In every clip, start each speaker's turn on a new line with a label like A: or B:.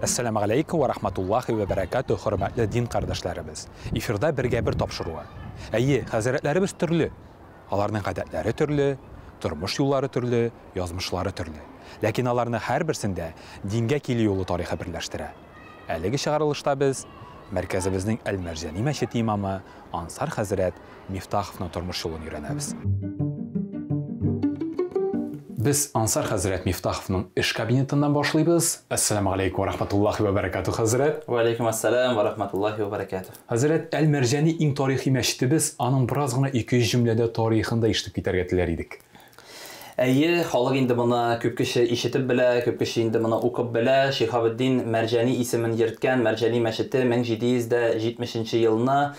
A: Assalamu alaikum wa rahmatullahi wa barakatuh, hörmətli din qardaşlarımız. Efirdə birgə bir tapşırığı. Әйе, хәзрәтләребез төрле. Аларның гадәтләре төрле, тормыш юллары төрле, язмышлары төрле. Ләкин аларны һәрберсендә дингә килү юлы тарихы берләштерә. Әлеге чыгарылышта без мәркәзебезнең Әл-Мәрҗани мәчете имамы Ансар хәзрәт Мифтаховның тормыш юлын өйрәнәбез. Biz Ansar Hazret Miftahовның эш кабинетыннан башлыйбыз. Ассаламу алейкум ва рахматуллахи ва баракатух, хәзрәт.
B: Ва алейкум ассалам ва рахматуллахи ва баракатух.
A: Хәзрәт, Әл-Мәрҗани иң тарихи мәчетебез, аның бераз гына 200 җөмләдә тарихында ишетеп китәргә теләр идек.
B: Әйе, халык инде моны күп кеше ишетеп белә, күп кеше инде моны укып белә. Шиһабеддин Мәрҗани исемен йөрткән Мәрҗани мәчете 1770 елны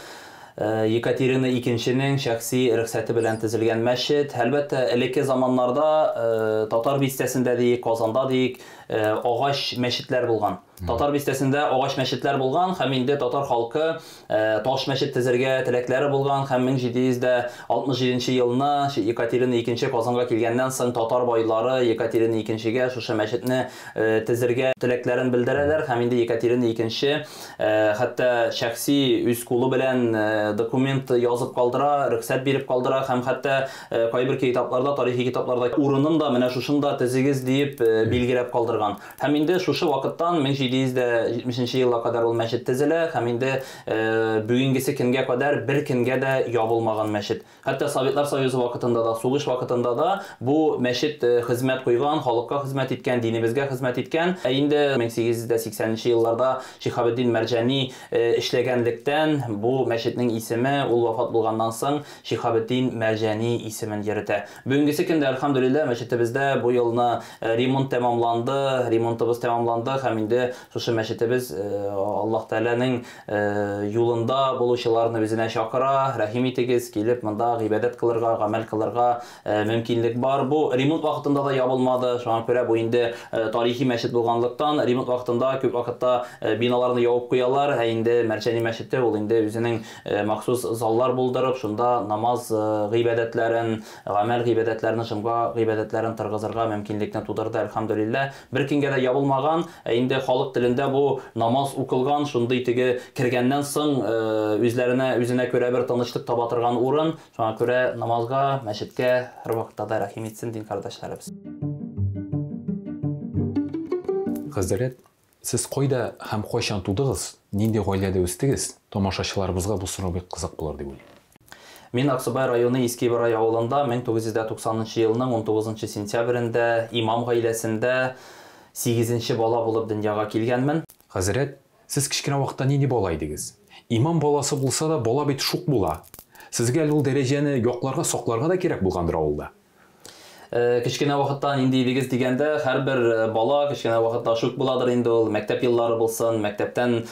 B: Екатерина II-нең шәхси рөхсәте белән төзелгән мәчет. Әлбәттә, элекке заманнарда Татар бистәсендә дик, Казанда дик, агач мәчетләр булган. Татар бистәсендә агач мәчетләр булган, һәм инде татар халкы таш мәчет төзергә теләкләре булган, һәм 1767 елны Екатерина II Казанга килгәннән соң татар байлары Екатерина II-гә шушы мәчетне төзергә теләкләрен белдерәләр, һәм инде Екатерина II хәтта шәхси үз кулы белән документ язып калдыра, рөхсәт биреп калдыра, һәм хәтта кайбер китапларда, тарихи китапларда урынын да менә шушында төзегез дип билгеләп калдырган. Һәм инде шушы вакыттан 1770 елга кадәр ул мәчет төзелә, һәм инде бүгенгесе көнгә кадәр бер көнгә дә ябылмаган мәчет. Хәтта Советлар Союзы вакытында да, сугыш вакытында да бу мәчет хезмәт куйган, халыкка хезмәт иткән, динебезгә хезмәт иткән. Инде 1880 елларда Шиһабеддин Мәрҗани эшләгәнлектән бу мәчетнең исеме ул вафат булганнан соң Шиһабеддин Мәрҗани исемен йөртә. Бүгенгесе көндә әлхәмдүлилләһ мәчетебездә бу елны ремонт тәмамланды, ремонтыбыз тәмамланды, һәм инде шушы мәчетебез Аллаһ Тәгаләнең юлында булучыларны үзенә чакыра, рәхим итегез, килеп монда гыйбадәт кылырга, гамәл кылырга мөмкинлек бар. Бу ремонт вакытында да ябылмады. Шуңа күрә бу инде тарихи мәчет булганлыктан ремонт вакытында күп вакытта биналарны ябып куялар. Инде Мәрҗани мәчете ул инде үзенең махсус заллар булдырып, шунда намаз гыйбадәтләрен, гамәл гыйбадәтләрен, шомга гыйбадәтләрен торгызырга мөмкинлекне тудырды, әлхәмдүлилләһ. Бер көнгә дә ябылмаган. Инде халык телендә бу намаз укылган, шундый теге кергәннән соң үзенә күрә бер тынычлык таба торган урын. Шуңа күрә намазга, мәчеткә һәр вакытта да рәхим итсен дин кардәшләребез.
A: Хәзрәт, сез кайда һәм кайчан тудыгыз? Нинди гаиләдә үстегез? Тамашачыларыбызга бу сорау бик кызык булыр дип уйлыйм.
B: Мин Аксубай районы Искебай авылында 1990 елның 19 сентябрендә имам гаиләсендә 8-нче бала булып дөньяга килгәнмен.
A: Хәзрәт, сез кичкенә вакытта нинди бала идегез? Имам баласы булса да, бала бит шук була. Сезгә ул дәрәҗәне якларга, сакларга да кирәк булгандыр авылда.
B: Кичкенә вакыттан инде идегез дигәндә, һәрбер бала кичкенә вакытта шук буладыр инде ул. Мәктәп еллары булсын, мәктәптән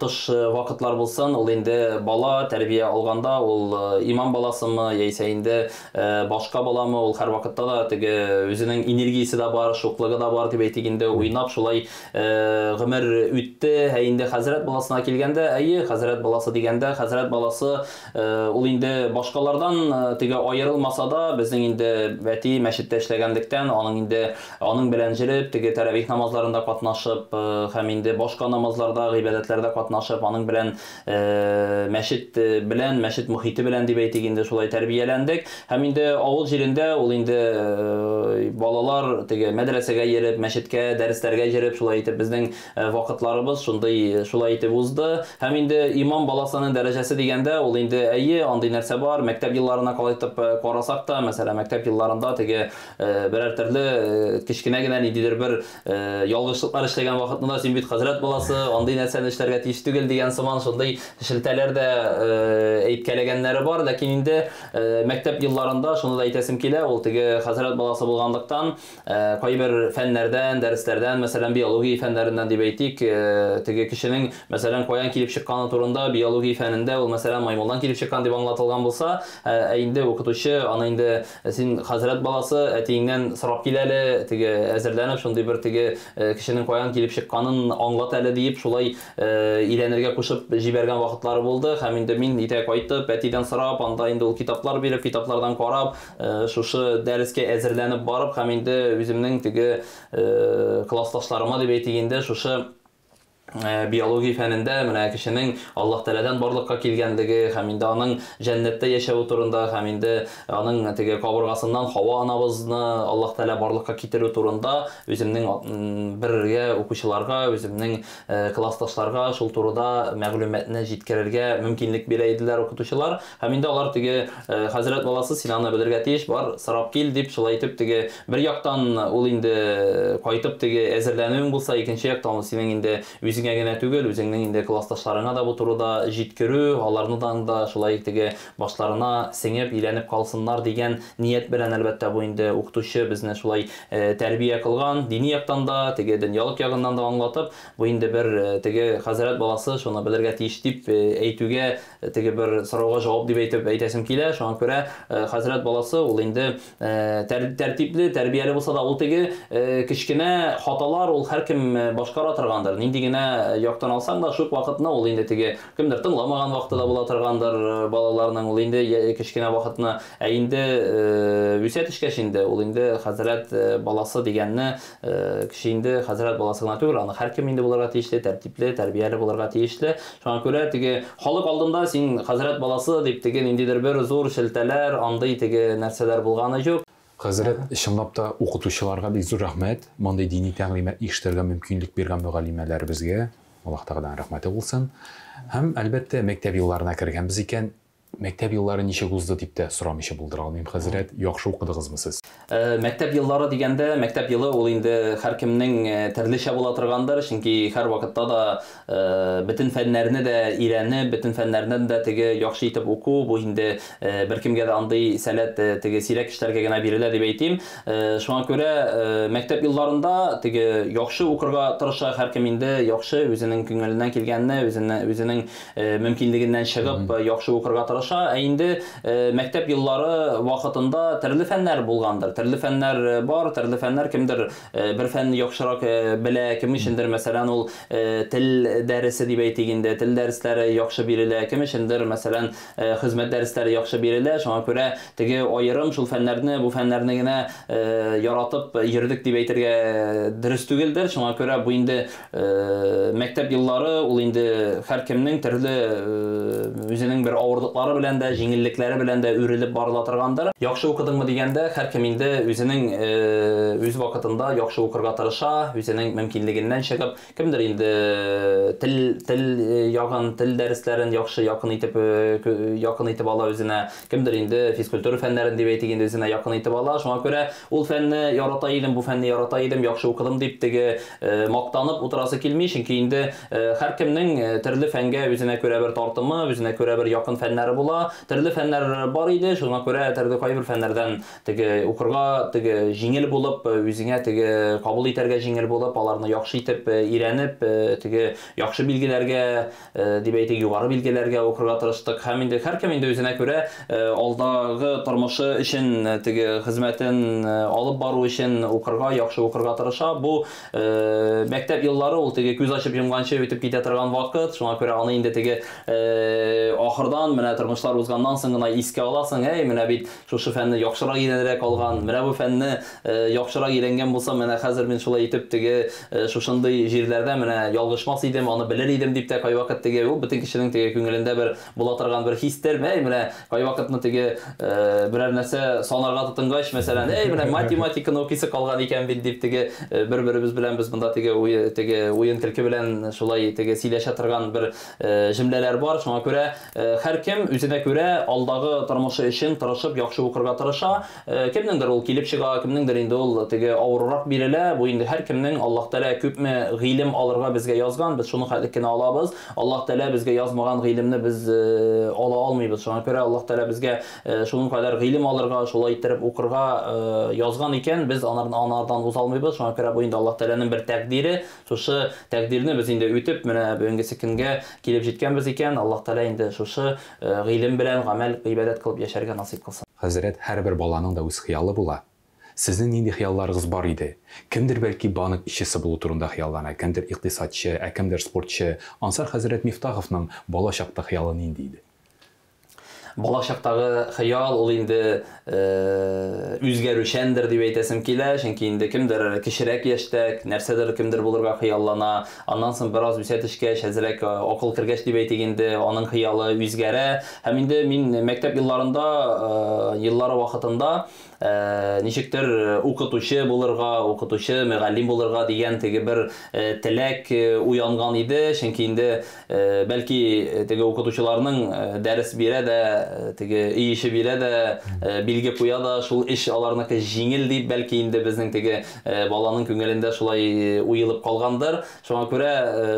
B: тыш вакытлар булсын, ул инде бала тәрбия алганда, ул имам баласымы, яисә инде башка баламы, ул һәр вакытта да теге үзенең энергиясе да бар, шуклыгы да бар дип әйтик инде, уйнап шулай гомер үтте. Инде хәзрәт баласына килгәндә, әйе, хәзрәт баласы дигәндә, хәзрәт баласы ул инде башкалардан теге аерылмаса да, безнең инде вәти мәчеттә эшләгәнлектән, аның белән җырып, теге тәрәвих намазларында катнашып, һәм инде башка намазларда, гыйбадәтләрдә катнашып, аның белән мәчет белән, мәчет мөхите белән дип әйтик инде шулай тәрбияләндек. Һәм инде авыл җирендә ул инде балалар теге мәдрәсәгә йөреп, мәчеткә, дәресләргә йөреп, шулай итеп безнең вакытларыбыз шулай итеп узды. Һәм инде имам баласының дәрәҗәсе дигәндә, ул инде әйе, андый нәрсә бар. Мәктәп елларына калайтып карасак та, мәсәлән, мәктәп елларында теге берәр төрле кичкенә генә ниндидер бер ялгышлыклар эшләгән вакытында син бит хәзрәт баласы, андый нәрсәне эшләргә тиеш түгел дигән сыман шундый шелтәләр дә әйткәләгәннәре бар. Ләкин инде мәктәп елларында шуны да әйтәсем килә, ул теге хәзрәт баласы булганлыктан кайбер фәннәрдән, дәресләрдән, мәсәлән, биология фәннәреннән дип әйтик, теге кешенең мәсәлән каян килеп чыкканы турында биология фәнендә ул мәсәлән маймылдан килеп чыккан дип аңлатылган булса, инде укытучы аны инде син хәзрәт баласы әтиңнән сорап кил әле, теге әзерләнеп шундый бер теге кешенең каян килеп чыкканын аңлат әле дип шулай өйләнергә кушып җибәргән вакытлары булды. Һәм инде мин өйгә кайтып, әтидән сорап, анда инде ул китаплар биреп, китаплардан карап, шушы дәрескә әзерләнеп барып, һәм инде үземнең теге классташларыма дип әйтик инде шушы биология фәнендә менә кешенең Аллаһ Тәгаләдән барлыкка килгәнлеге һәм инде аның җәннәттә яшәү турында һәм инде аның теге кабыргасыннан Хава анабызны Аллаһ Тәгалә барлыкка китерү турында үземнең бергә укучыларга, үземнең классташларга шул турыда мәгълүматны җиткерергә мөмкинлек бирә иделәр укытучылар. Һәм инде алар теге хәзрәт баласы син аны белергә тиеш, бар, сорап кил дип шулай итеп теге бер яктан ул инде кайтып теге әзерләнүең булса, икенче яктан синең инде үзеңә генә түгел, үзеңнең инде классташларыңа да бу турыда җиткерү, аларның да шулай теге башларына сеңеп, өйрәнеп калсыннар дигән ният белән әлбәттә бу инде укытучы безне шулай тәрбия кылган. Дини яктан да, теге дөньялык ягыннан да аңлатып, бу инде бер теге хәзрәт баласы шуны белергә тиеш дип әйтүгә, теге бер сорауга җавап дип әйтәсем килә. Шуңа күрә хәзрәт баласы ул инде тәртипле, тәрбияле булса да, ул теге кичкенә хаталар ул һәркем башкара торгандыр. Нинди генә яктан алсаң да, шул вакытны ул инде теге кемдер тыңламаган вакытта була торгандыр балаларның, ул инде кичкенә вакытны, ә инде үсә төшкәч инде ул инде хәзрәт баласы дигәнне кеше инде хәзрәт баласы гына түгел, аны һәркем инде булырга тиешле, тәртипле, тәрбияле булырга тиешле. Шуңа күрә теге халык алдында син хәзрәт баласы дип теге ниндидер бер зур шелтәләр, андый теге нәрсәләр булганы юк.
A: Хәзрәт, чынлап та укытучыларга бик зур рәхмәт. Мондый дини тәгълимат ишетергә мөмкинлек биргән мөгаллимәләребезгә Аллаһ Тәгаләдән рәхмәте булсын. Һәм әлбәттә мәктәп елларына кергәнбез икән, мәктәп еллары ничек узды дип тә сорамыйча булдыра алмыйм. Хәзрәт, яхшы укыдыгызмы сез?
B: Мәктәп еллары дигәндә, мәктәп елы ул инде һәркемнең төрлечә була торгандыр, чөнки һәр вакытта да бөтен фәннәрне дә өйрәнеп, бөтен фәннәрнән дә теге яхшы итеп уку, бу инде беркемгә дә андый сәләт теге сирәк кешеләргә генә бирелә дип әйтим. Шуңа күрә мәктәп елларында теге яхшы укырга тырыша һәркем инде, яхшы үзенең күңеленнән килгәнне, үзенең мөмкинлегеннән чыгып яхшы укырга тырыша. Ә инде мәктәп еллары вакытында төрле фәннәр булгандыр. Төрле фәннәр бар, төрле фәннәр кемдер бер фәнне яхшырак белә, кем өчендер мәсәлән ул тел дәресе дип әйтик инде, тел дәресләре яхшы бирелә, кем өчендер мәсәлән хезмәт дәресләре яхшы бирелә. Шуңа күрә теге аерым шул фәннәрне, бу фәннәрне генә яратып йөрдек дип әйтергә дөрес түгелдер. Шуңа күрә бу инде мәктәп еллары ул инде һәркемнең төрле үзенең бер авырлыклары белән дә, җиңеллекләре белән дә үрелеп барыла торгандыр. Яхшы укыдыңмы дигәндә, һәркем инде үзенең үз вакытында яхшы укырга тырыша, үзенең мөмкинлегеннән чыгып, кемдер инде тел ягын, тел дәресләрен яхшы якын итеп ала үзенә, кемдер инде физкультура фәннәрен дип әйтик инде үзенә якын итеп ала. Шуңа күрә ул фәнне ярата идем, бу фәнне ярата идем, яхшы укыдым дип теге мактанып утырасы килми, чөнки инде һәркемнең төрле фәнгә үзенә күрә бер тартымы, үзенә күрә бер якын фәннәре була. Төрле фәннәр бар иде, шуңа күрә төрле кайбер фәннәрдән теге укырга теге җиңел булып, үзеңә теге кабул итәргә җиңел булып, аларны яхшы итеп өйрәнеп, теге яхшы билгеләргә дип әйтик, югары билгеләргә укырга тырыштык. Һәм инде һәркем инде үзенә күрә алдагы тормышы өчен, теге хезмәтен алып бару өчен укырга, яхшы укырга тырыша. Бу мәктәп еллары ул теге күз ачып йомганчы үтеп китә торган вакыт. Шуңа күрә аны инде теге ахырдан менә тормышлар узганнан соң гына искә аласың, менә бит шушы фәнне яхшырак өйрәнерәк алган, менә бу фәнне яхшырак өйрәнгән булса, менә хәзер мин шулай итеп теге шушындый җирләрдә менә ялгышмас идем, аны белер идем дип тә кайвакыт теге ул бөтен кешенең теге күңелендә бер була торган бер хистер, менә кайвакытны теге берәр нәрсә санарга тотынгач, мәсәлән, менә математиканы укыйсы калган икән бит дип теге бер-беребез белән без монда теге уен көлке белән шулай теге сөйләшә торган бер җөмләләр бар. Шуңа күрә һәркем үзенә күрә алдагы тормышы өчен тырышып яхшы укырга тырыша. Кемнеңдер ул килеп чыга, кемнеңдер инде ул теге авыррак бирелә. Бу инде һәркемнең Аллаһ Тәгалә күпме гыйлем алырга безгә язган, без шуны хәтлек кенә алабыз. Аллаһ Тәгалә безгә язмаган гыйлемне без ала алмыйбыз. Шуңа күрә Аллаһ Тәгалә безгә шуның кадәр гыйлем алырга, шулай иттереп укырга язган икән, без анардан уза алмыйбыз. Шуңа күрә бу инде Аллаһ Тәгаләнең бер тәкъдире. Шушы тәкъдирне без инде үтеп, менә бүгенге көнгә килеп җиткәнбез икән. Аллаһ Тәгалә инде шушы гыйлем белән гамәл, гыйбадәт кылып яшәргә насыйп кылсын.
A: Хәзрәт, һәрбер баланың да үз хыялы була. Сезнең нинди хыялларыгыз бар иде? Кемдер бәлки банк ишчесе булу турында хыяллана, кемдер икътисадчы, кемдер спортчы. Ансар хәзрәт Мифтаховның бала чакта хыялы нинди иде?
B: бала чактагы хыял ул инде үзгәрүчәндер дип әйтәсем килә, чөнки инде кемдер кечерәк яшьтә нәрсәдер кемдер булырга хыяллана, аннан соң бераз үсә төшкәч, әзрәк акыл кергәч дип әйтик инде, аның хыялы үзгәрә. Һәм инде мин мәктәп еллары вакытында ничектер укытучы булырга, укытучы, мөгаллим булырга дигән теге бер теләк уянган иде, чөнки инде бәлки теге укытучыларның дәрес бирә дә, теге ише бирә дә, билге куя да, шул эш аларныкы җиңел дип бәлки инде безнең теге баланың күңелендә шулай уелып калгандыр. Шуңа күрә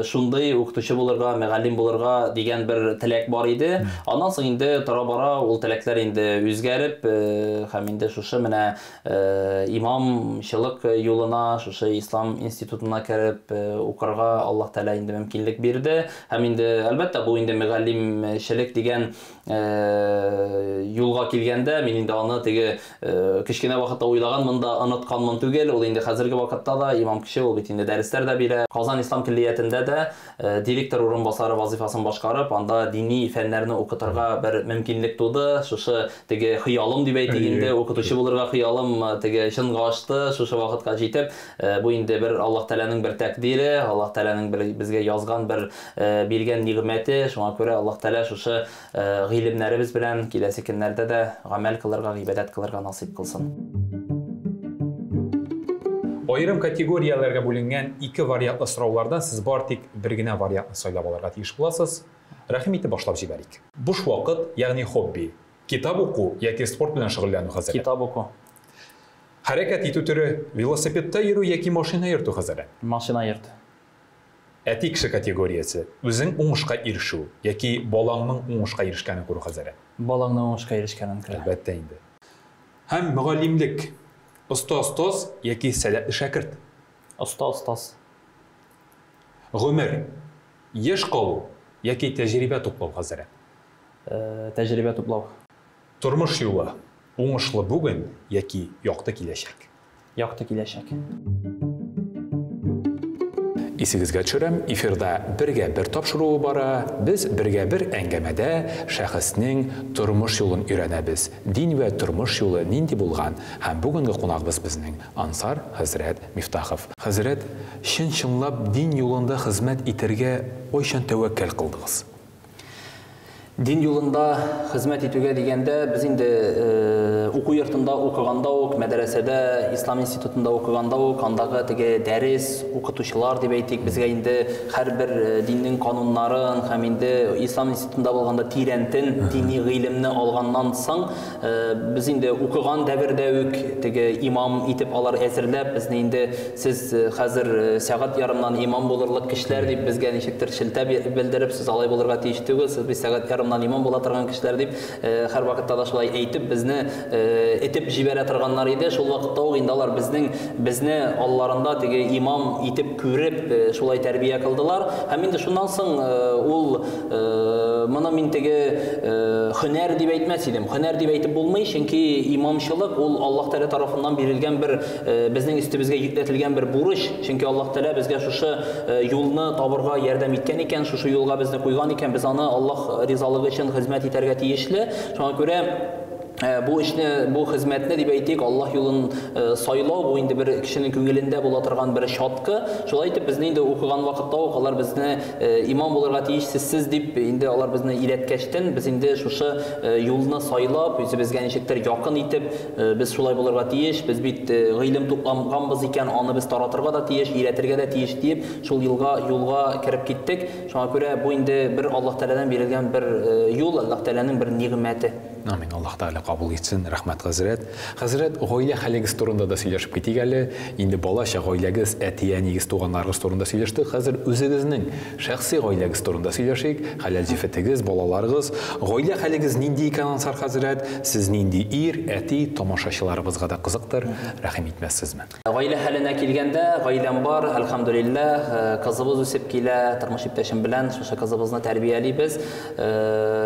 B: шундый укытучы булырга, мөгаллим булырга дигән бер теләк бар иде. Аннан соң инде тора-бара ул теләкләр инде үзгәреп, һәм инде шушы менә имамчылык юлына, шушы ислам институтына кереп укырга Аллаһ Тәала инде мөмкинлек бирде. Һәм инде әлбәттә бу инде мөгаллимчелек дигән юлга килгәндә мин инде аны теге кечкенә вакытта уйлаганмын да онытканмын түгел. Ул инде хәзерге вакытта да имам кеше, ул бит инде дәресләр дә бирә. Казан ислам киллиятендә дә директор урынбасары вазифасын башкарып, анда дини фәннәрне укытырга бер мөмкинлек туды. Шушы теге хыялым дип әйтик инде, укытучы булырга хыялым теге чынга ашты, шушы вакытка җитеп. Бу инде бер Аллаһ Тәаләнең бер тәкъдире, Аллаһ Тәаләнең безгә язган бер биргән нигъмәте. Шуңа күрә Аллаһ Тәалә шушы гыйлемнәребез белән киләсе көннәрдә дә гамәл кылырга, гыйбадәт кылырга насыйп кылсын.
A: Айрым категорияләргә бүленгән ике вариантлы сораулардан сез бар тик бер генә вариантны сайлап алырга тиеш буласыз. Рәхим итеп башлап җибәрик. Буш вакыт, ягъни хобби, китап уку яки спорт белән шөгыльләнү хәзер.
B: Китап уку.
A: Хәрәкәт итү төре, велосипедта йөрү яки машина йөртү хәзер.
B: Машина йөрт.
A: Әти кеше категориясе, үзең уңышка ирешү яки балаңның уңышка ирешкәнен күрү хәзер.
B: Балаңның уңышка ирешкәнен күрә.
A: Әлбәттә инде. Һәм мөгаллимлек, остаз яки сәләтле шәкерт.
B: Остаз.
A: Гомер, яшь калу яки тәҗрибә туплау хәзер.
B: Тәҗрибә туплау.
A: Тормыш юлы, уңышлы бүген яки якты киләчәк.
B: Якты киләчәк.
A: Исегезгә төшерәм, эфирда бергә бер тапшыруы бара. Без бергә бер әңгәмәдә шәхеснең тормыш юлын өйрәнәбез. Дин вә тормыш юлы нинди булган? Һәм бүгенге кунагыбыз безнең Ансар хәзрәт Мифтахов. Хәзрәт, чынлап дин юлында хезмәт итәргә кайчан тәвәккәл кылдыгыз?
B: Дин юлында хезмәт итүгә дигәндә, без инде уку йортында укыганда ук, мәдрәсәдә, ислам институтында укыганда ук, андагы теге дәрес, укытучылар дип әйтик, безгә инде һәрбер диннең кануннарын һәм инде ислам институтында булганда тирәнтен, дини гыйлемне алганнан соң, без инде укыган дәвердә үк теге имам итеп алар әзерләп, безне инде сез хәзер сәгать ярымнан имам булырлык кешеләр дип безгә ничектер шелтә белдереп, сез алай булырга тиеш түгел, сез сәгать имам була торган кешеләр дип һәр вакытта да шулай әйтеп безне этеп җибәрә торганнар иде. Шул вакытта ук инде алар безне алларында теге имам итеп күреп шулай тәрбия кылдылар. Һәм инде шуннан соң ул моны мин теге һөнәр дип әйтмәс идем. Һөнәр дип әйтеп булмый, чөнки имамчылык ул Аллаһ Тәала тарафыннан бирелгән бер безнең өстебезгә йөкләтелгән бер бурыч. Чөнки Аллаһ Тәала безгә шушы юлны табырга ярдәм иткән икән, шушы юлга безне куйган икән, без аны Аллаһ ризалыгы өчен хезмәт итәргә тиешле. Шуңа күрә бу эшне, бу хезмәтне дип әйтик, Аллаһ юлын сайлау, бу инде бер кешенең күңелендә була торган бер шаткы. Шулай итеп безне инде укыган вакытта ук алар безне имам булырга тиешсез дип инде алар безне өйрәткәчтен, без инде шушы юлны сайлап, үзебезгә ничектер якын итеп, без шулай булырга тиеш, без бит гыйлем туплаганбыз икән, аны без таратырга да тиеш, өйрәтергә дә тиеш дип, шул юлга кирип киттек. Шуңа күрә бу инде бер Аллаһ Тәаләдән бирелгән бер юл, Аллаһ Тәаләнең бер нигъмәте.
A: Амин, Аллаһ Тәала кабул итсен. Рәхмәт хәзрәт. Хәзрәт, гаилә хәлегез турында да сөйләшеп китик әле. Инде балача гаиләгез, әти-әнигез, туганнарыгыз турында сөйләштек. Хәзер үзегезнең шәхси гаиләгез турында сөйләшик. Хәләл җифетегез, балаларыгыз, гаилә хәлегез нинди икән Ансар хәзрәт? Сез нинди ир, әти, тамашачыларыбызга да кызыктыр. Рәхим итмәссезме?
B: Гаилә хәленә килгәндә, гаиләм бар, әлхәмдүлиллаһ, кызыбыз үсеп килә, тормыш иптәшем белән шушы кызыбызны тәрбиялибез.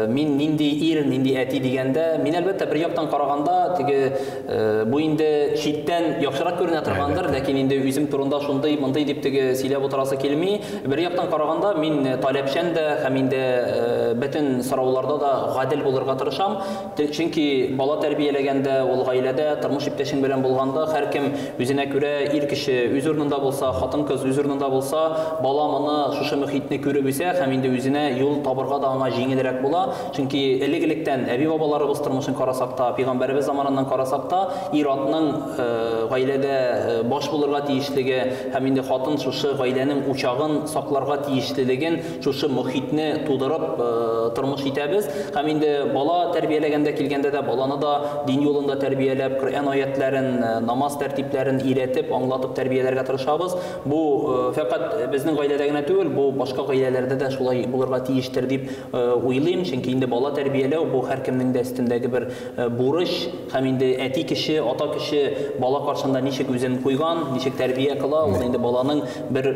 B: Мин нинди ир, нинди әти дигән килгәндә, мин әлбәттә бер яктан караганда, теге бу инде читтән яхшырак күренә торгандыр, ләкин инде үзем турында шундый, мондай дип теге сөйләп утырасы килми. Бер яктан караганда, мин таләпчән дә һәм инде бөтен сорауларда да гадел булырга тырышам. Чөнки бала тәрбияләгәндә, ул гаиләдә, тормыш иптәшең белән булганда, һәркем үзенә күрә ир кеше үз урынында булса, хатын-кыз үз урынында булса, бала моны шушы мөхитне күреп үсә һәм инде үзенә юл табырга да аңа җиңелрәк була. Чөнки элек-электән әби-бабаларыбыз тормышын карасак та, пәйгамбәрбез заманыннан карасак та, ир-атның гаиләдә баш булырга тиешлеге һәм инде хатын шушы гаиләнең учагын сакларга тиешлелеген шушы мөхитне тудырып тормыш итәбез. Һәм инде бала тәрбияләгәндә килгәндә дә баланы да дин юлында тәрбияләп, Коръән аятларын, намаз тәртипләрен өйрәтеп, аңлатып тәрбияләргә тырышабыз. Бу фақат безнең гаиләдә генә түгел, бу башка гаиләләрдә дә шулай булырга тиештер дип уйлыйм. Чөнки инде бала тәрбияләү бу һәркемнең дә өстендәге бер бурыч. Һәм инде әти кеше, ата кеше бала каршында ничек үзен куйган, ничек тәрбия кыла, ул инде баланың бер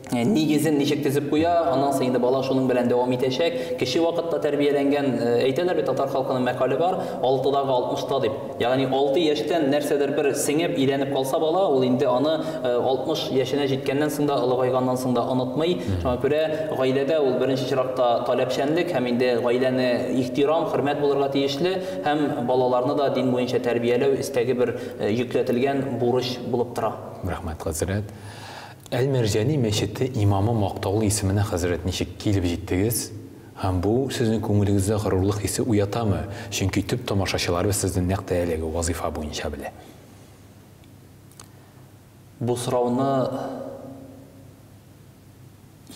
B: нигезен ничек тезеп куя, аннан соң инде бала шуның белән дәвам итәчәк. Кеше вакытта тәрбияләнгән, әйтәләр бит татар халкының мәкале бар, 6-дагы 60-та дип. Ягъни 6 яшьтән нәрсәдер бер сеңеп, өйрәнеп калса бала, ул инде аны 60 яшенә җиткәннән соң да, ылыгайганнан соң да онытмый. Шуңа күрә гаиләдә ул беренче чиракта таләпчәнлек һәм инде гаиләне ихтирам, хөрмәт булырга тиешле һәм балаларны да дин буенча тәрбияләү истәге бер йөкләтелгән бурыч булып тора.
A: Рәхмәт, хәзрәт. Әл-Мәрҗани мәчете имамы мактаулы исеменә хәзрәт ничек килеп җиттегез? Һәм бу сезнең күңелегездә горурлык хисе уятамы? Чөнки төп тамашачыларыбыз сезне нәкъ тәяләге вазифа буенча белә.
B: Бу сорауны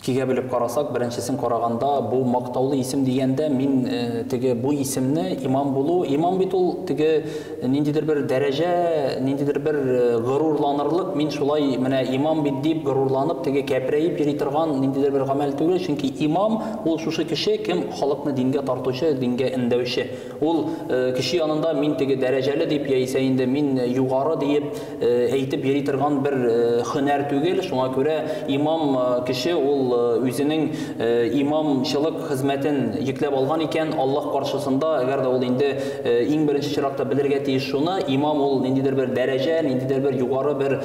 B: икегә белеп карасак, беренчесен караганда, бу мактаулы исем дигәндә мин теге бу исемне имам булу, имам бит ул теге ниндидер бер дәрәҗә, ниндидер бер горурланырлык, мин шулай менә имам бит дип горурланып, теге кәпрәеп йөри торган ниндидер бер гамәл түгел, чөнки имам ул шушы кеше кем халыкны дингә тартучы, дингә өндәүче. Ул кеше янында мин теге дәрәҗәле дип яисә инде мин югары дип әйтеп йөри торган бер һөнәр түгел. Шуңа күрә имам кеше ул үзенең имамчылык хезмәтен йөкләп алган икән Аллаһ каршысында, әгәр дә ул инде иң беренче чиракта белергә тиеш шуны, имам ул ниндидер бер дәрәҗә, ниндидер бер югары бер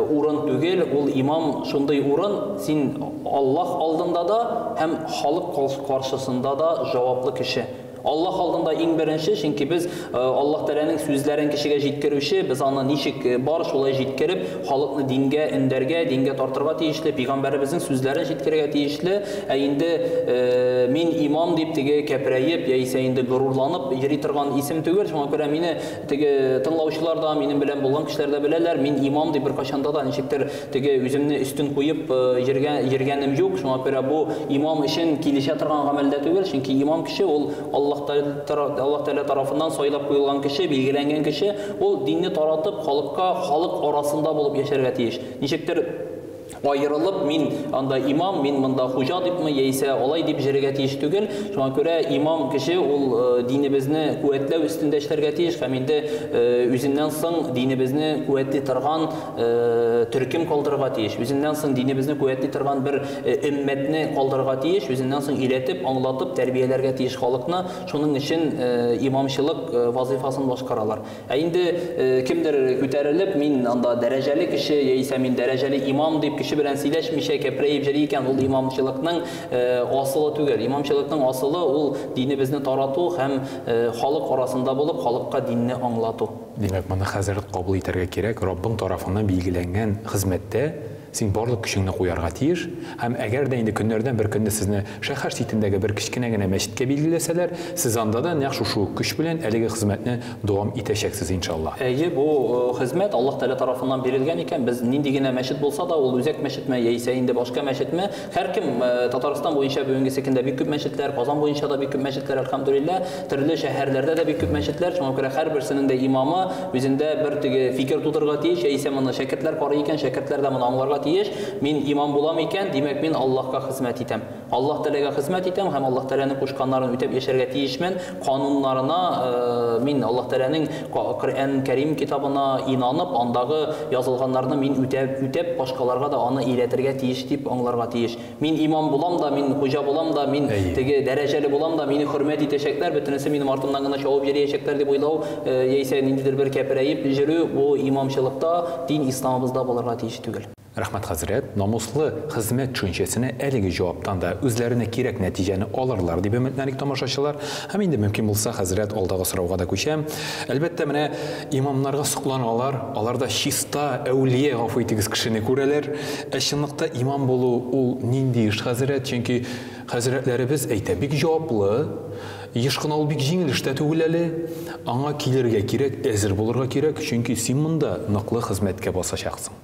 B: урын түгел, ул имам шундый урын, син Аллаһ алдында да һәм халык каршысында да җаваплы кеше. Аллаһ алдында иң беренче, чөнки без Аллаһ Тәгаләнең сүзләрен кешегә җиткерүче, без аны ничек бар шулай җиткереп, халыкны дингә өндәргә, дингә тартырга тиешле, пәйгамбәребезнең сүзләрен җиткерергә тиешле. Ә инде мин имам дип теге кәпрәеп яисә инде горурланып йөри торган исем түгел. Шуңа күрә мине теге тыңлаучылар да, минем белән булган кешеләр дә беләләр, мин имам дип бер кашанда да ничектер теге үземне өстен куеп йөргәнем юк. Шуңа күрә бу имам өчен килешә торган гамәлдә түгел, чөнки имам кеше ул Аллаһ Тәгалә тарафыннан сайлап куелган кеше, билгеләнгән кеше, ул динне таратып, халыкка, халык арасында булып яшәргә тиеш. Ничектер аерылып, мин анда имам, мин монда хуҗа дипме, яисә алай дип җиргә тиеш түгел. Шуңа күрә имам кеше ул динебезне куәтләү өстендә эшләргә тиеш һәм инде үзеннән соң динебезне куәтли торган төркем калдырырга тиеш. Үзеннән соң динебезне куәтли торган бер өммәтне калдырырга тиеш, үзеннән соң өйрәтеп, аңлатып, тәрбияләргә тиеш халыкны. Шуның өчен имамчылык вазифасын башкаралар. Ә инде кемдер күтәрелеп, мин анда дәрәҗәле кеше яисә мин дәрәҗәле имам дип кеше белән сөйләшмичә кәпрәеп йөри икән, ул имамчылыкның асылы түгел. Имамчылыкның асылы ул динебезне тарату һәм халык арасында булып, халыкка динне аңлату.
A: Димәк, моны хәзрәт кабул итәргә кирәк. Раббың тарафыннан билгеләнгән хезмәттә син барлык көчеңне куярга тиеш. Һәм әгәр дә инде көннәрдән бер көнне сезне шәһәр читендәге бер кичкенә генә мәчеткә билгеләсәләр, сез анда да нәкъ шушы көч белән әлеге хезмәтне дәвам итәчәксез иншаллах.
B: Әйе, бу хезмәт Аллаһ Тәгалә тарафыннан бирелгән икән. Без нинди генә мәчет булса да, ул үзәк мәчетме яисә инде башка мәчетме, һәркем Татарстан буенча бүгенге секендә бик күп мәчетләр, Казан буенча да бик күп мәчетләр, әлхәмдүлилләh, төрле шәһәрләрдә дә бик күп мәчетләр. Шуңа күрә һәрберсенең дә имамы үзендә бер теге фикер тудырырга тиеш, яисә моны шәкертләр карый икән, шәкертләр дә моны аңларга тиеш. Мин имам булам икән, димәк мин Аллаһка хезмәт итәм. Аллаһ Тәгаләгә хезмәт итәм һәм Аллаһ Тәгаләнең кушканнарын үтәп яшәргә тиешмен. Кануннарына мин Аллаһ Тәгаләнең Коръән Кәрим китабына инанып, андагы язылганнарны мин үтәп башкаларга да аны өйрәтергә тиеш дип аңларга тиеш. Мин имам булам да, мин хуҗа булам да, мин теге дәрәҗәле булам да, мине хөрмәт итәчәкләр, бөтенесе минем артымнан гына чабып йөриячәкләр дип уйлау, яисә ниндидер бер кәпрәеп йөрү, бу имамчылыкта, дин исламыбызда булырга тиеш түгел.
A: Рәхмәт хәзрәт, намуслы хезмәт төшенчәсенә әлеге җаваптан да үзләренә кирәк нәтиҗәне алырлар дип өметләнек тамашачылар. Һәм инде мөмкин булса хәзрәт алдагы сорауга да күчәм. Әлбәттә менә имамнарга сокланалар, аларда чиста әүлия гафу итегез кешене күрәләр. Ә чынлыкта имам булу ул нинди эш хәзрәт? Чөнки хәзрәтләребез әйтә бик җаваплы. Еш кына ул бик җиңел эштә түгел әле. Аңа килергә кирәк, әзер булырга кирәк, чөнки син монда ныклы хезмәткә басачаксың.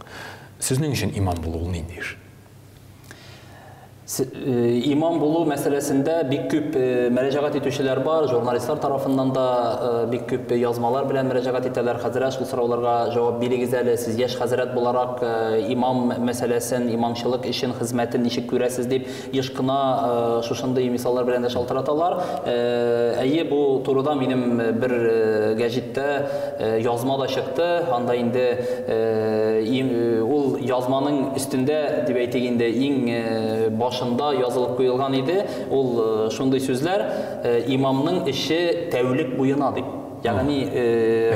A: Сезнең өчен имам булу нинди эш?
B: Имам булу мәсьәләсендә бик күп мөрәҗәгать итүчеләр бар, журналистлар тарафыннан да бик күп язмалар белән мөрәҗәгать итәләр. Хәзрәт, шул сорауларга җавап бирегез әле. Сез яшь хәзрәт буларак имам мәсьәләсен, имамчылык эшен, хезмәтен ничек күрәсез дип еш кына шушындый мисаллар белән дә шалтыраталар. Әйе, бу турыда минем бер гәҗиттә язма да чыкты. Анда инде ул язманың өстендә дип әйтик инде иң башында язылып куелган иде. Ул шундый сүзләр: имамның эше тәүлек буена дип. Ягъни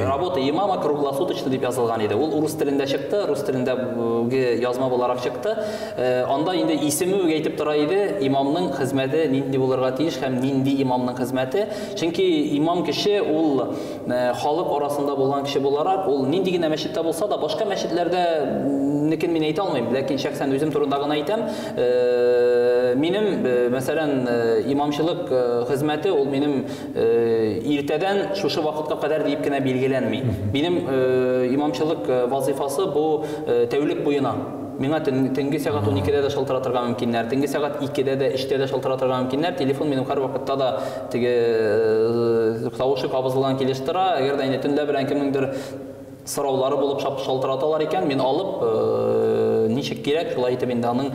B: работа имама круглосуточно дип язылган иде. Ул рус телендә чыкты, рус телендәге язма буларак чыкты. Анда инде исеме үк әйтеп тора иде, имамның хезмәте нинди булырга тиеш һәм нинди имамның хезмәте. Чөнки имам кеше ул халык арасында булган кеше буларак, ул нинди генә мәчеттә булса да, башка мәчетләрдә некен мин әйтә алмыйм, ләкин шәхсән үзем турында гына әйтәм. Минем, мәсәлән, имамчылык хезмәте ул минем иртәдән шушы вакытка кадәр дип кенә билгеләнми. Минем имамчылык вазифасы бу тәүлек буена. Миңа төнге сәгать 12-дә дә шалтыратырга мөмкиннәр, төнге сәгать 2-дә дә, 3-тә дә шалтыратырга мөмкиннәр. Телефон минем һәр вакытта да теге тавышы кабызылган килеш тора. Әгәр дә инде төнлә белән кемнеңдер сораулары булып шалтыраталар икән, мин алып ничек кирәк, шулай итеп инде аның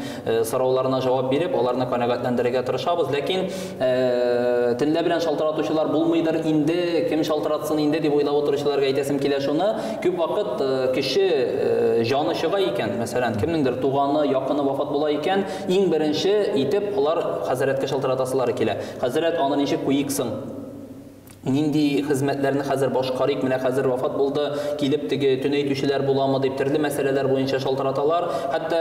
B: сорауларына җавап биреп, аларны канәгатьләндерергә тырышабыз. Ләкин төнлә белән шалтыратучылар булмыйдыр инде, кем шалтыратсын инде дип уйлап утыручыларга әйтәсем килә шуны. Күп вакыт кеше җаны чыга икән, мәсәлән, кемнеңдер туганы, якыны вафат була икән, иң беренче итеп алар хәзрәткә шалтыратасылары килә. Хәзрәт, аны ничек куйыксың? Нинди хезмәтләрне хәзер башкарыйк, менә хәзер вафат булды, килеп теге төн әйтүчеләр буламы дип төрле мәсьәләләр буенча шалтыраталар. Хәтта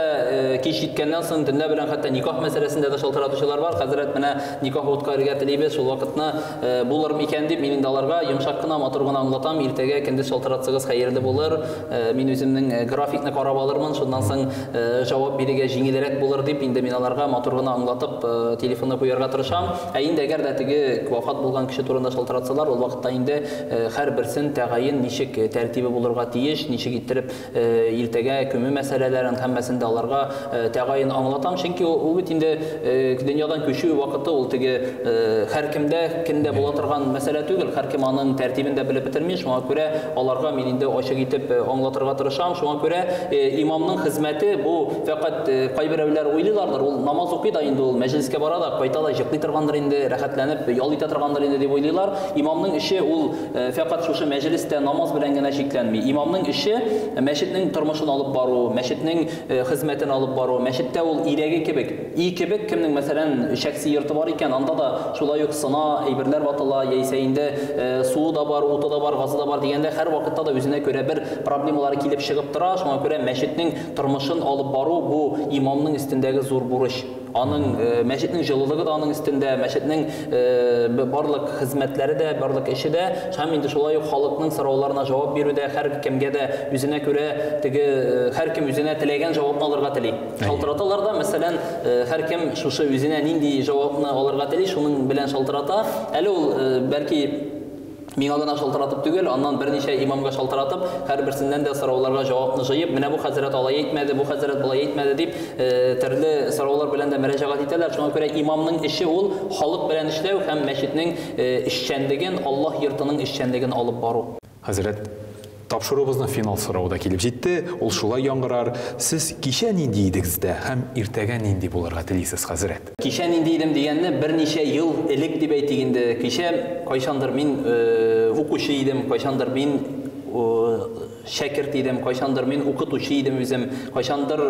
B: кич җиткәннән соң төнлә белән хәтта никах мәсьәләсендә дә шалтыратучылар бар. Хәзрәт, менә никах үткәрергә телибез, шул вакытны булырмы икән дип мин инде аларга йомшак кына, матур гына аңлатам. Иртәгә көндез шалтыратсагыз хәерле булыр. Мин үземнең графикны карап алырмын, шуннан соң җавап бирергә җиңелрәк булыр дип инде мин аларга матур гына аңлатып телефонны куярга тырышам. Ә инде әгәр дә теге вафат булган кеше турында шалтыратсалар, ул вакытта инде һәр берсен тәгаен ничек тәртибе булырга тиеш, ничек иттереп иртәгә көмү мәсьәләләрен һәммәсен дә аларга тәгаен аңлатам. Чөнки ул бит инде дөньядан күчү вакыты, ул теге һәр кемдә була торган мәсьәлә түгел. Һәр кем аның тәртибен дә белеп бетерми. Шуңа күрә аларга мин инде ачык итеп аңлатырга тырышам. Шуңа күрә имамның хезмәте бу фақат кайберәүләр уйлыйлардыр. Ул намаз укый да инде, ул мәҗлескә бара да, кайта да җыклый торгандыр инде, рәхәтләнеп ял итә торгандыр инде дип уйлыйлар. Имамның эше ул фақат шушы мәҗлестә намаз белән генә шикләнми. Имамның эше мәчетнең тормышын алып бару, мәчетнең хезмәтен алып бару, мәчеттә ул ирәге кебек, кебек кемнең мәсәлән шәхси йорты бар икән, анда да шулай ук сына әйберләр ватыла, яисә инде суы да бар, уты да бар, газы да бар дигәндә һәр вакытта да үзенә күрә бер проблемалары килеп чыгып тора. Шуңа күрә мәчетнең тормышын алып бару бу имамның өстендәге зур бурыч. Аның мәчетнең җылылыгы да аның өстендә, мәчетнең барлык хезмәтләре дә, барлык эше дә, һәм инде шулай ук халыкның сорауларына җавап бирүдә һәр кемгә дә үзенә күрә теге һәр кем үзенә теләгән җавапны алырга тели. Шалтыраталар да, мәсәлән, һәр кем шушы үзенә нинди җавапны алырга тели, шуның белән шалтырата. Әле ул бәлки миңа гына шалтыратып түгел, аннан берничә имамга шалтыратып, һәр берсеннән дә сорауларга җавапны җыеп, менә бу хәзрәт алай әйтмәде, бу хәзрәт булай әйтмәде дип төрле сораулар белән дә мөрәҗәгать итәләр. Шуңа күрә имамның эше ул халык белән эшләү һәм мәчетнең эшчәнлеген, Аллаһ йортының эшчәнлеген алып бару.
A: Хәзрәт, Тапшырубызның финал сорауы да килеп җитте. Ул шулай яңгырар. Сез кичә нинди идегез дә һәм иртәгә нинди булырга телисез, хәзрәт?
B: Кичә нинди идем дигәнне берничә ел элек дип әйтик инде. Кичә кайчандыр мин укучы идем, кайчандыр мин шәкерт идем, кайчандыр мин укытучы идем үзем, кайчандыр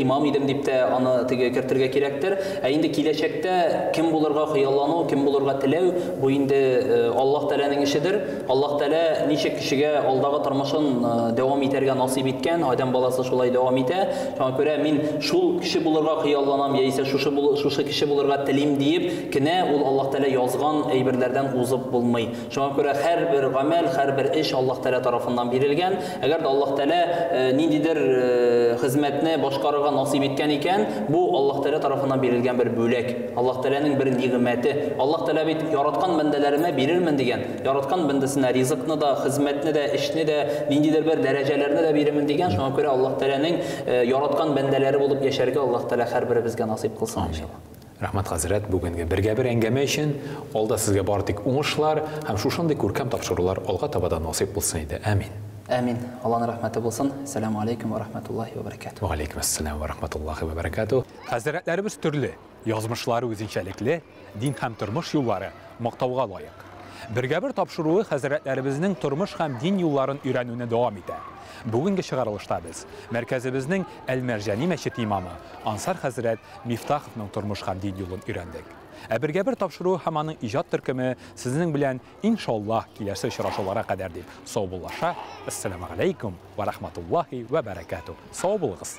B: имам идем дип тә аны теге кертергә кирәктер. Ә инде киләчәктә кем булырга хыяллану, кем булырга теләү, бу инде Аллаһ Тәаләнең ишедер. Аллаһ Тәалә ничек кешегә алдагы тормышын дәвам итәргә насыйп иткән, адәм баласы шулай дәвам итә. Шуңа күрә мин шул кеше булырга хыялланам, яисә шушы кеше булырга телим диеп, кенә ул Аллаһ Тәалә язган әйберләрдән узып булмый. Шуңа күрә һәрбер гамәл, һәрбер эш Аллаһ Тәалә тарафыннан бирелгән. Әгәр дә Аллаһ Тәалә ниндидер хезмәтне башкарырга насыйп иткән икән, бу Аллаһ Тәалә тарафыннан бирелгән бер бүләк, Аллаһ Тәаләнең бер нигъмәте. Аллаһ Тәалә бит яраткан бәндәләремә бирермен дигән, яраткан бәндәсенә ризыкны да, хезмәтне дә, эшне дә, ниндидер бер дәрәҗәләрне дә бирермен дигән. Шуңа күрә Аллаһ Тәаләнең яраткан бәндәләре булып яшәргә Аллаһ Тәалә һәрберебезгә насыйп кылсын иншалла.
A: Рәхмәт, хәзрәт, бүгенге бер әңгәмә өчен. Алда сезгә бары тик уңышлар һәм шушындый күркәм тапшырулар алга таба да насыйп булсын иде. Амин.
B: Амин. Аллаһның рәхмәте булсын. Ассаламу алейкум ва рахматуллаһи ва баракатуһ.
A: Ва алейкум ассалам ва рахматуллаһи ва баракатуһ. Хәзрәтләребез төрле, язмышлары үзенчәлекле, дин һәм тормыш юллары мактауга лаек. Бергә-бер тапшыруы хәзрәтләребезнең тормыш һәм дин юлларын өйрәнүне дәвам итә. Бүгенге чыгарылышта без мәркәзебезнең Әл-Мәрҗани мәчете имамы Ансар хәзрәт Мифтаховның тормыш һәм дин юлын өйрәндек. Ә бергә-бер тапшыру һәм аның иҗат төркеме сезнең белән иншаллаһ киләсе очрашуларга кадәр дип сау булаша. Ассаламу алейкум ва рахматуллаһи ва баракатуһ. Сау булыгыз.